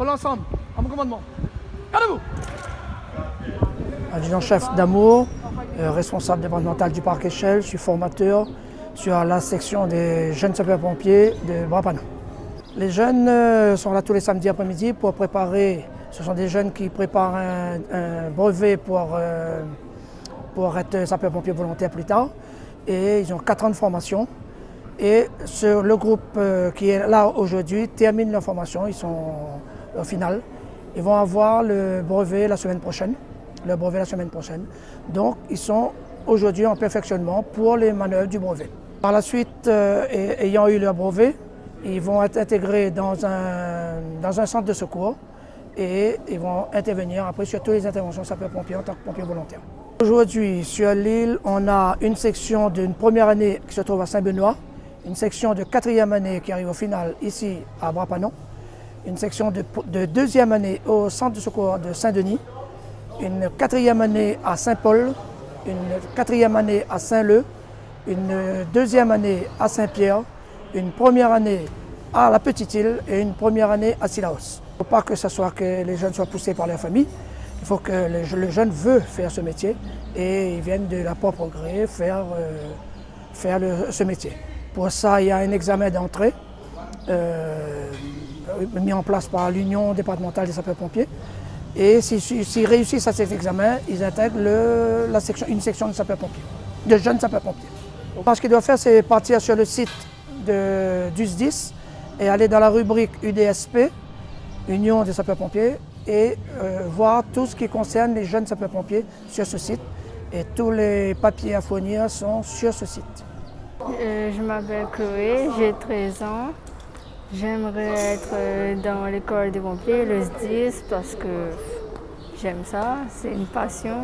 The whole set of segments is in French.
pour l'ensemble, à mon commandement. Gardez-vous. Adjudant-chef d'Amour, responsable départemental du parc Échelle, je suis formateur sur la section des jeunes sapeurs-pompiers de Bras-Panon. Les jeunes sont là tous les samedis après-midi pour préparer, ce sont des jeunes qui préparent un brevet pour être sapeurs-pompiers volontaires plus tard. Et ils ont 4 ans de formation. Et le groupe qui est là aujourd'hui termine leur formation, ils sont au final. Ils vont avoir le brevet la semaine prochaine. Donc ils sont aujourd'hui en perfectionnement pour les manœuvres du brevet. Par la suite, ayant eu leur brevet, ils vont être intégrés dans un centre de secours et ils vont intervenir après sur toutes les interventions sapeurs-pompiers en tant que pompiers volontaires. Aujourd'hui, sur l'île, on a une section d'une première année qui se trouve à Saint-Benoît, une section de 4e année qui arrive au final ici à Bras-Panon, une section de 2e année au centre de secours de Saint-Denis, une 4e année à Saint-Paul, une 4e année à Saint-Leu, une 2e année à Saint-Pierre, une première année à la Petite-Île et une première année à Sillaos. Il ne faut pas que les jeunes soient poussés par leur famille, il faut que le jeune veut faire ce métier et ils viennent de leur propre gré faire ce métier. Pour ça, il y a un examen d'entrée mis en place par l'Union départementale des sapeurs-pompiers. Et s'ils réussissent à cet examen, ils intègrent une section de sapeurs-pompiers, de jeunes sapeurs-pompiers. Ce qu'ils doivent faire, c'est partir sur le site du SDIS et aller dans la rubrique UDSP, Union des sapeurs-pompiers, et voir tout ce qui concerne les jeunes sapeurs-pompiers sur ce site. Et tous les papiers à fournir sont sur ce site. Je m'appelle Chloé, j'ai 13 ans. J'aimerais être dans l'école des pompiers, le SDIS, parce que j'aime ça, c'est une passion.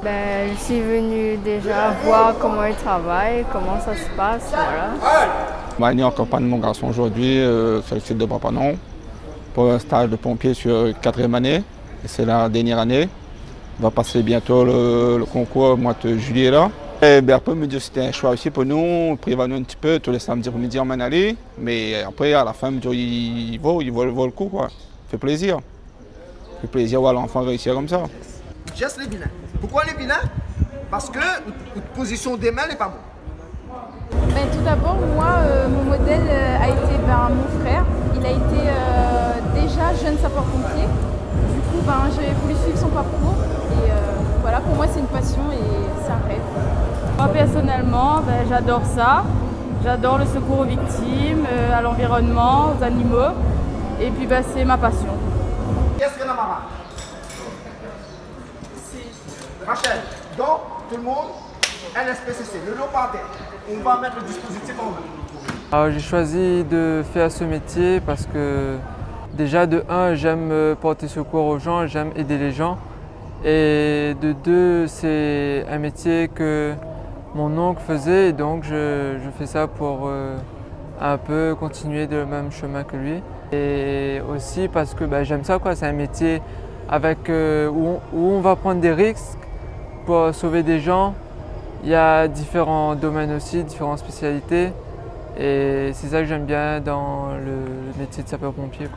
Je suis venue déjà voir comment ils travaillent, comment ça se passe, voilà. Je vais accompagner mon garçon aujourd'hui sur le site de Bras-Panon pour un stage de pompier sur 4e année, et c'est la dernière année. On va passer bientôt le concours au mois de juillet là. Et après, me dire que c'était un choix aussi pour nous, prévenir un petit peu, tous les samedis après-midi on m'en allait, mais après à la fin, il vaut le coup quoi. Ça fait plaisir. Ça fait plaisir voir l'enfant réussir comme ça. Geste les vilains. Pourquoi les vilains? Parce que votre position des mains n'est pas bonne. Tout d'abord, moi, mon modèle a été mon frère. Il a été déjà jeune sapeur-pompier. Du coup, j'ai voulu suivre son parcours. Et voilà, pour moi, c'est une passion et c'est un rêve. Moi, personnellement, j'adore ça. J'adore le secours aux victimes, à l'environnement, aux animaux. Et puis, c'est ma passion. Qu'est-ce que la maman? Rachel, donc, tout le monde, LSPCC, le lot par terre. On va mettre le dispositif en haut. J'ai choisi de faire ce métier parce que déjà de 1, j'aime porter secours aux gens, j'aime aider les gens. Et de 2, c'est un métier que mon oncle faisait et donc je fais ça pour un peu continuer le même chemin que lui. Et aussi parce que j'aime ça, c'est un métier où on va prendre des risques pour sauver des gens. Il y a différents domaines aussi, différentes spécialités et c'est ça que j'aime bien dans le métier de sapeur-pompier.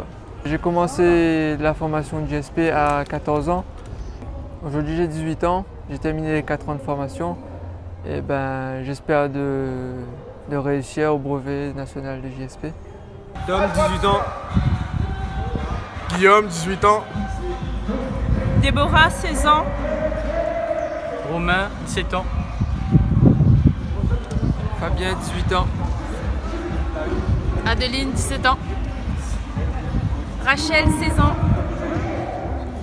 J'ai commencé la formation de GSP à 14 ans. Aujourd'hui j'ai 18 ans, j'ai terminé les 4 ans de formation et j'espère de réussir au brevet national de GSP. Tom, 18 ans. Guillaume, 18 ans. Déborah, 16 ans. Romain, 17 ans. Fabien, 18 ans. Adeline, 17 ans. Rachel, 16 ans.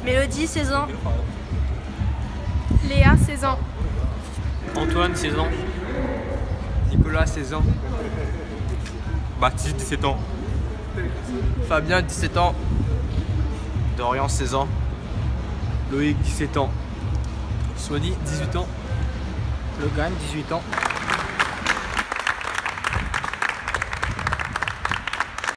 Mélodie, 16 ans. Léa, 16 ans. Antoine, 16 ans. Nicolas, 16 ans. Baptiste, 17 ans. Fabien, 17 ans. Dorian, 16 ans. Loïc, 17 ans. Sony, 18 ans. Logan, 18 ans.